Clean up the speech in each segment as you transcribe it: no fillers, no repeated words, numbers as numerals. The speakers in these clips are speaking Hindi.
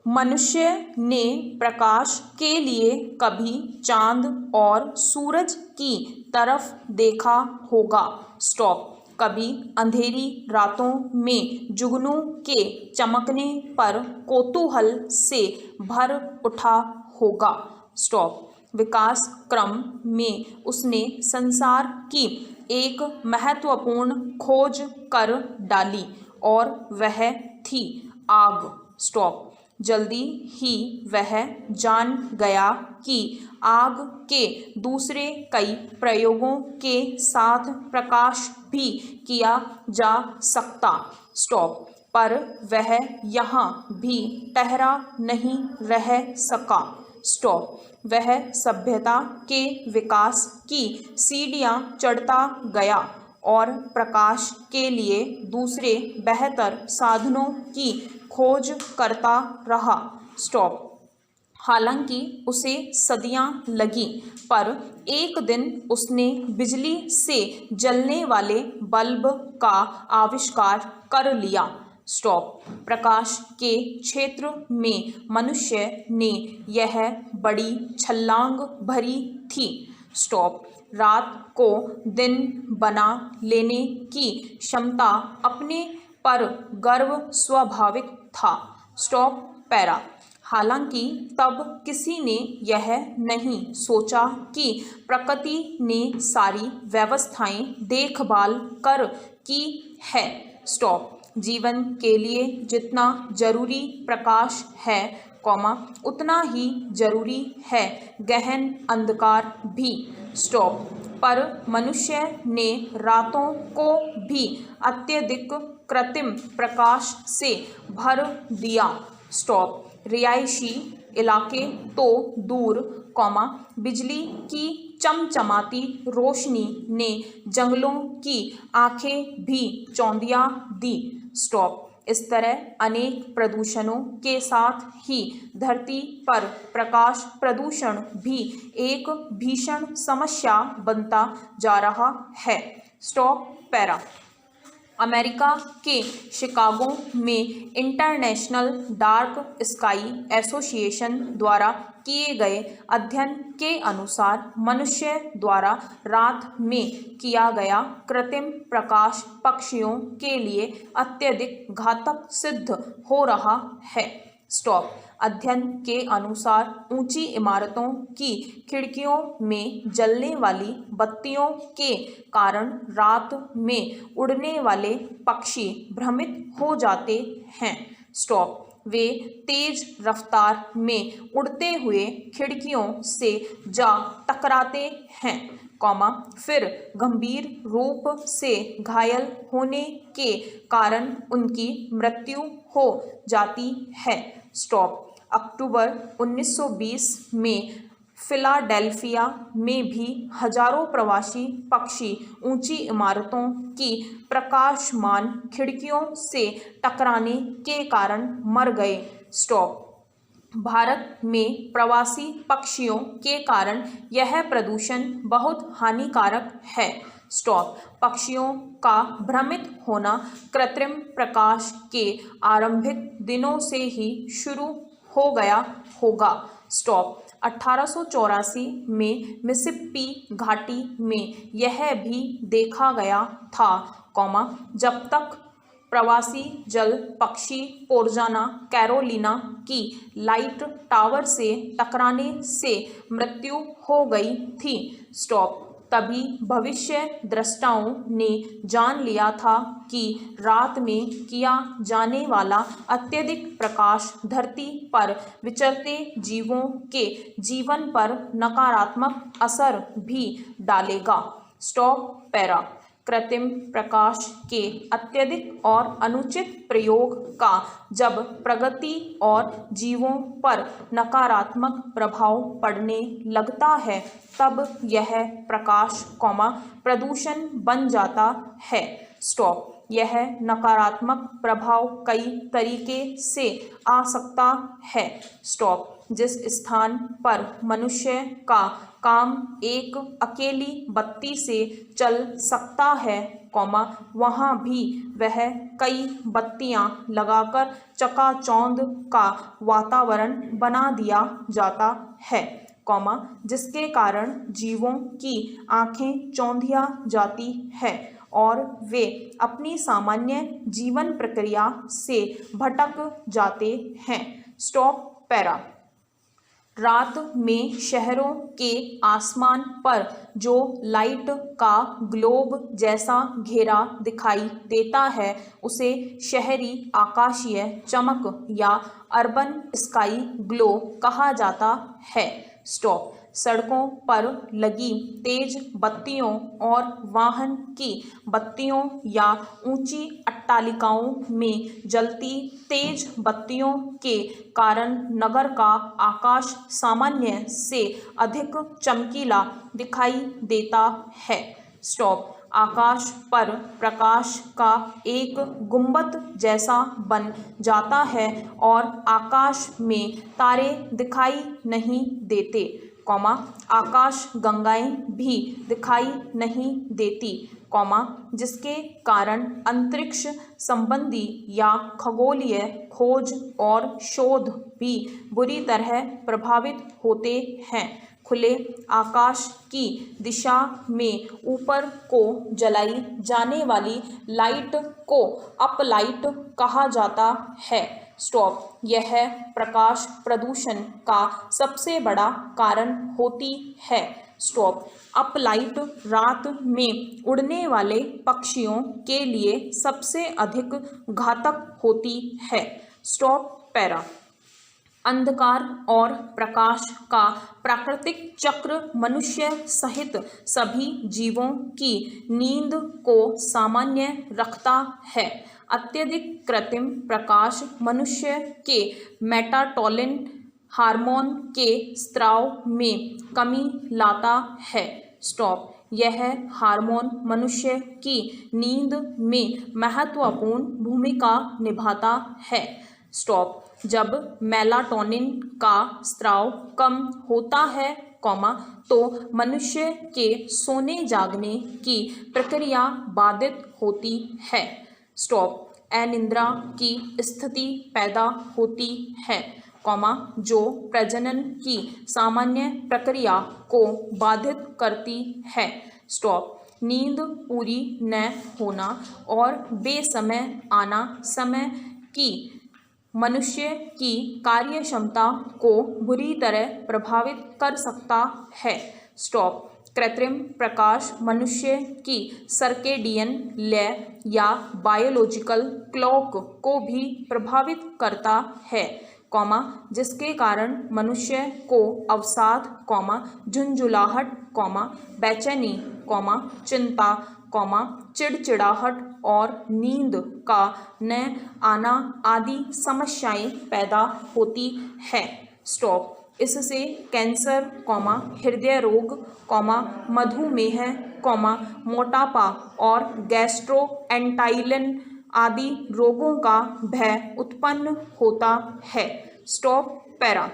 मनुष्य ने प्रकाश के लिए कभी चांद और सूरज की तरफ देखा होगा। स्टॉप। कभी अंधेरी रातों में जुगनू के चमकने पर कौतूहल से भर उठा होगा। स्टॉप। विकास क्रम में उसने संसार की एक महत्वपूर्ण खोज कर डाली और वह थी आग। स्टॉप। जल्दी ही वह जान गया कि आग के दूसरे कई प्रयोगों के साथ प्रकाश भी किया जा सकता। स्टॉप। पर वह यहाँ भी ठहरा नहीं रह सका। स्टॉप। वह सभ्यता के विकास की सीढ़ियाँ चढ़ता गया और प्रकाश के लिए दूसरे बेहतर साधनों की खोज करता रहा। स्टॉप। हालांकि उसे सदियां लगी, पर एक दिन उसने बिजली से जलने वाले बल्ब का आविष्कार कर लिया। स्टॉप। प्रकाश के क्षेत्र में मनुष्य ने यह बड़ी छलांग भरी थी। स्टॉप। रात को दिन बना लेने की क्षमता अपने पर गर्व स्वाभाविक था। स्टॉप। पैरा। हालांकि तब किसी ने यह नहीं सोचा कि प्रकृति ने सारी व्यवस्थाएं देखभाल कर की है। स्टॉप। जीवन के लिए जितना जरूरी प्रकाश है, उतना ही जरूरी है गहन अंधकार भी। स्टॉप। पर मनुष्य ने रातों को भी अत्यधिक कृत्रिम प्रकाश से भर दिया। स्टॉप। रिहायशी इलाके तो दूर, बिजली की चमचमाती रोशनी ने जंगलों की आंखें भी चौंधिया दी। स्टॉप। इस तरह अनेक प्रदूषणों के साथ ही धरती पर प्रकाश प्रदूषण भी एक भीषण समस्या बनता जा रहा है। स्टॉप। पैरा। अमेरिका के शिकागो में इंटरनेशनल डार्क स्काई एसोसिएशन द्वारा किए गए अध्ययन के अनुसार मनुष्य द्वारा रात में किया गया कृत्रिम प्रकाश पक्षियों के लिए अत्यधिक घातक सिद्ध हो रहा है। स्टॉप। अध्ययन के अनुसार ऊंची इमारतों की खिड़कियों में जलने वाली बत्तियों के कारण रात में उड़ने वाले पक्षी भ्रमित हो जाते हैं। स्टॉप। वे तेज रफ्तार में उड़ते हुए खिड़कियों से जा टकराते हैं, फिर गंभीर रूप से घायल होने के कारण उनकी मृत्यु हो जाती है। स्टॉप। अक्टूबर 1920 में फिलाडेल्फिया में भी हजारों प्रवासी पक्षी ऊंची इमारतों की प्रकाशमान खिड़कियों से टकराने के कारण मर गए। स्टॉप। भारत में प्रवासी पक्षियों के कारण यह प्रदूषण बहुत हानिकारक है। स्टॉप। पक्षियों का भ्रमित होना कृत्रिम प्रकाश के आरंभिक दिनों से ही शुरू हो गया होगा। स्टॉप। 1884 में मिसिसिपी घाटी में यह भी देखा गया था, जब तक प्रवासी जल पक्षी पोर्जाना कैरोलिना की लाइट टावर से टकराने से मृत्यु हो गई थी। स्टॉप। तभी भविष्य द्रष्टाओं ने जान लिया था कि रात में किया जाने वाला अत्यधिक प्रकाश धरती पर विचरते जीवों के जीवन पर नकारात्मक असर भी डालेगा। स्टॉप। पैरा। कृत्रिम प्रकाश के अत्यधिक और अनुचित प्रयोग का जब प्रगति और जीवों पर नकारात्मक प्रभाव पड़ने लगता है, तब यह प्रकाश प्रदूषण बन जाता है। स्टॉप। यह नकारात्मक प्रभाव कई तरीके से आ सकता है। स्टॉप। जिस स्थान पर मनुष्य का काम एक अकेली बत्ती से चल सकता है, वहाँ भी वह कई बत्तियां लगाकर चकाचौंध का वातावरण बना दिया जाता है, जिसके कारण जीवों की आंखें चौंधिया जाती है और वे अपनी सामान्य जीवन प्रक्रिया से भटक जाते हैं। Stop para. रात में शहरों के आसमान पर जो लाइट का ग्लोब जैसा घेरा दिखाई देता है, उसे शहरी आकाशीय चमक या अर्बन स्काई ग्लो कहा जाता है। स्टॉप। सड़कों पर लगी तेज बत्तियों और वाहन की बत्तियों या ऊंची अट्टालिकाओं में जलती तेज बत्तियों के कारण नगर का आकाश सामान्य से अधिक चमकीला दिखाई देता है। स्टॉप। आकाश पर प्रकाश का एक गुंबद जैसा बन जाता है और आकाश में तारे दिखाई नहीं देते, आकाश गंगाएं भी दिखाई नहीं देती, जिसके कारण अंतरिक्ष संबंधी या खगोलीय खोज और शोध भी बुरी तरह प्रभावित होते हैं। खुले आकाश की दिशा में ऊपर को जलाई जाने वाली लाइट को अपलाइट कहा जाता है। स्टॉप। यह प्रकाश प्रदूषण का सबसे बड़ा कारण होती है। स्टॉप। अपलाइट रात में उड़ने वाले पक्षियों के लिए सबसे अधिक घातक होती है। Stop para. अंधकार और प्रकाश का प्राकृतिक चक्र मनुष्य सहित सभी जीवों की नींद को सामान्य रखता है। अत्यधिक कृत्रिम प्रकाश मनुष्य के मेलाटोनिन हार्मोन के स्राव में कमी लाता है। स्टॉप। यह हार्मोन मनुष्य की नींद में महत्वपूर्ण भूमिका निभाता है। स्टॉप। जब मेलाटोनिन का स्राव कम होता है, तो मनुष्य के सोने जागने की प्रक्रिया बाधित होती है। स्टॉप। अनिद्रा की स्थिति पैदा होती है, जो प्रजनन की सामान्य प्रक्रिया को बाधित करती है। स्टॉप। नींद पूरी न होना और बेसमय आना समय की मनुष्य की कार्य क्षमता को बुरी तरह प्रभावित कर सकता है। स्टॉप। कृत्रिम प्रकाश मनुष्य की सर्केडियन लय या बायोलॉजिकल क्लॉक को भी प्रभावित करता है, जिसके कारण मनुष्य को अवसाद, झुंझुलाहट, बेचैनी, चिंता, चिड़चिड़ाहट और नींद का न आना आदि समस्याएं पैदा होती है। स्टॉप। इससे कैंसर, हृदय रोग, मधुमेह, मोटापा और गैस्ट्रोएंटेराइटिस आदि रोगों का भय उत्पन्न होता है। Stop para.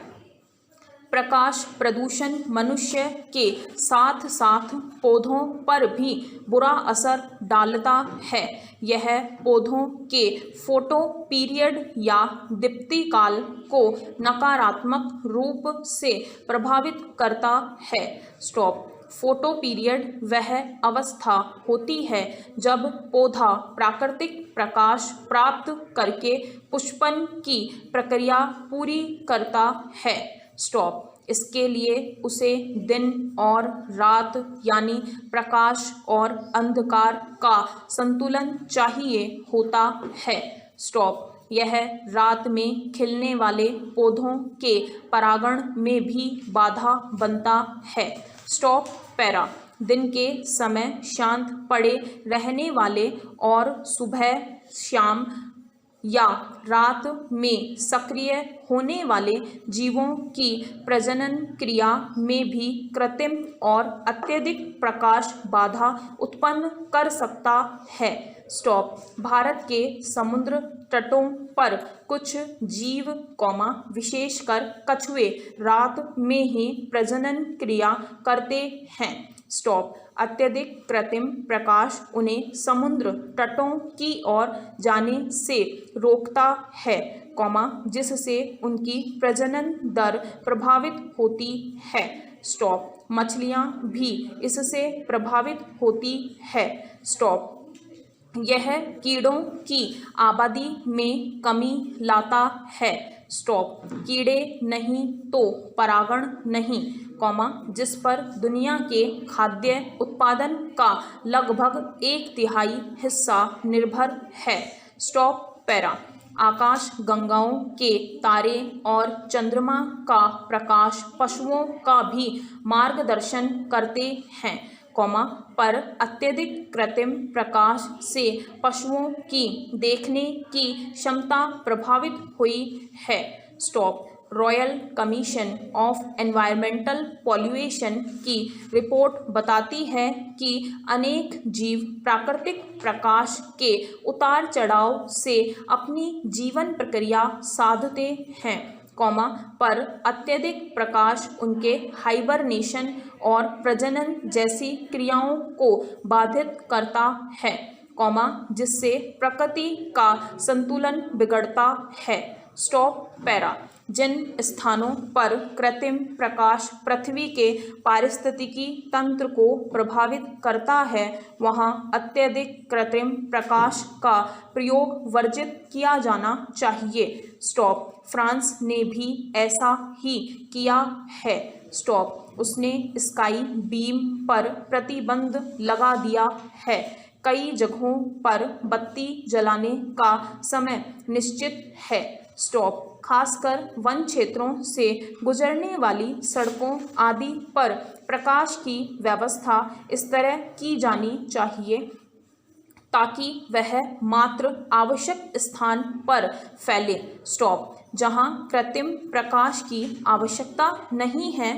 प्रकाश प्रदूषण मनुष्य के साथ साथ पौधों पर भी बुरा असर डालता है। यह पौधों के फोटो पीरियड या दीप्ति काल को नकारात्मक रूप से प्रभावित करता है। स्टॉप। फोटो पीरियड वह अवस्था होती है जब पौधा प्राकृतिक प्रकाश प्राप्त करके पुष्पन की प्रक्रिया पूरी करता है। स्टॉप। इसके लिए उसे दिन और रात यानी प्रकाश और अंधकार का संतुलन चाहिए होता है। स्टॉप। यह रात में खिलने वाले पौधों के परागण में भी बाधा बनता है। Stop para. दिन के समय शांत पड़े रहने वाले और सुबह शाम या रात में सक्रिय होने वाले जीवों की प्रजनन क्रिया में भी कृत्रिम और अत्यधिक प्रकाश बाधा उत्पन्न कर सकता है। स्टॉप। भारत के समुद्र तटों पर कुछ जीव विशेषकर कछुए रात में ही प्रजनन क्रिया करते हैं। स्टॉप। अत्यधिक कृत्रिम प्रकाश उन्हें समुद्र तटों की ओर जाने से रोकता है, जिससे उनकी प्रजनन दर प्रभावित होती है। स्टॉप। मछलियां भी इससे प्रभावित होती है। स्टॉप। यह कीड़ों की आबादी में कमी लाता है। स्टॉप। कीड़े नहीं तो परागण नहीं, जिस पर दुनिया के खाद्य उत्पादन का लगभग 1/3 हिस्सा निर्भर है। स्टॉप। पैरा। आकाश गंगाओं के तारे और चंद्रमा का प्रकाश पशुओं का भी मार्गदर्शन करते हैं, पर अत्यधिक कृत्रिम प्रकाश से पशुओं की देखने की क्षमता प्रभावित हुई है। Stop. Royal commission of environmental pollution की रिपोर्ट बताती है कि अनेक जीव प्राकृतिक प्रकाश के उतार चढ़ाव से अपनी जीवन प्रक्रिया साधते हैं, पर अत्यधिक प्रकाश उनके हाइबरनेशन और प्रजनन जैसी क्रियाओं को बाधित करता है, जिससे प्रकृति का संतुलन बिगड़ता है। स्टॉप। पैरा। जिन स्थानों पर कृत्रिम प्रकाश पृथ्वी के पारिस्थितिकी तंत्र को प्रभावित करता है, वहां अत्यधिक कृत्रिम प्रकाश का प्रयोग वर्जित किया जाना चाहिए। स्टॉप। फ्रांस ने भी ऐसा ही किया है। स्टॉप। उसने स्काई बीम पर प्रतिबंध लगा दिया है। कई जगहों पर बत्ती जलाने का समय निश्चित है। स्टॉप। खासकर वन क्षेत्रों से गुजरने वाली सड़कों आदि पर प्रकाश की व्यवस्था इस तरह की जानी चाहिए ताकि वह मात्र आवश्यक स्थान पर फैले। स्टॉप। जहां कृत्रिम प्रकाश की आवश्यकता नहीं है,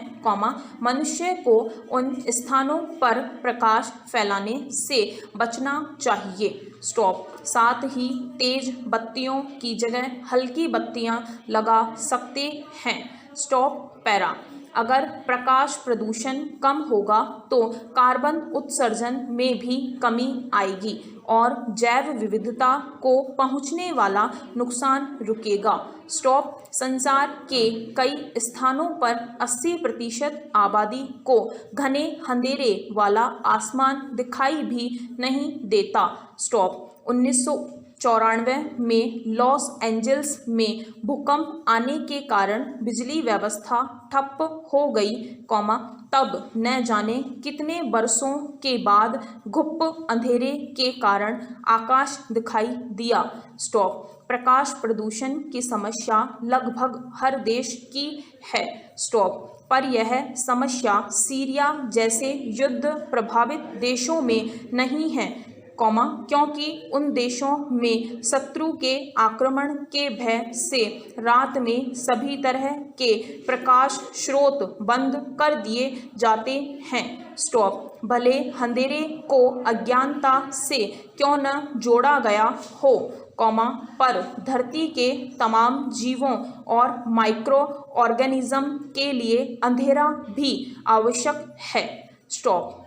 मनुष्य को उन स्थानों पर प्रकाश फैलाने से बचना चाहिए। स्टॉप। साथ ही तेज बत्तियों की जगह हल्की बत्तियां लगा सकते हैं। स्टॉप। पैरा। अगर प्रकाश प्रदूषण कम होगा तो कार्बन उत्सर्जन में भी कमी आएगी और जैव विविधता को पहुंचने वाला नुकसान रुकेगा। स्टॉप। संसार के कई स्थानों पर 80% आबादी को घने अंधेरे वाला आसमान दिखाई भी नहीं देता। स्टॉप। 1994 में लॉस एंजल्स में भूकंप आने के कारण बिजली व्यवस्था ठप हो गई, तब न जाने कितने बरसों के बाद घुप अंधेरे के कारण आकाश दिखाई दिया। स्टॉप। प्रकाश प्रदूषण की समस्या लगभग हर देश की है। स्टॉप। पर यह समस्या सीरिया जैसे युद्ध प्रभावित देशों में नहीं है, क्योंकि उन देशों में शत्रु के आक्रमण के भय से रात में सभी तरह के प्रकाश स्रोत बंद कर दिए जाते हैं। स्टॉप। भले अंधेरे को अज्ञानता से क्यों न जोड़ा गया हो, पर धरती के तमाम जीवों और माइक्रो ऑर्गेनिज्म के लिए अंधेरा भी आवश्यक है। स्टॉप।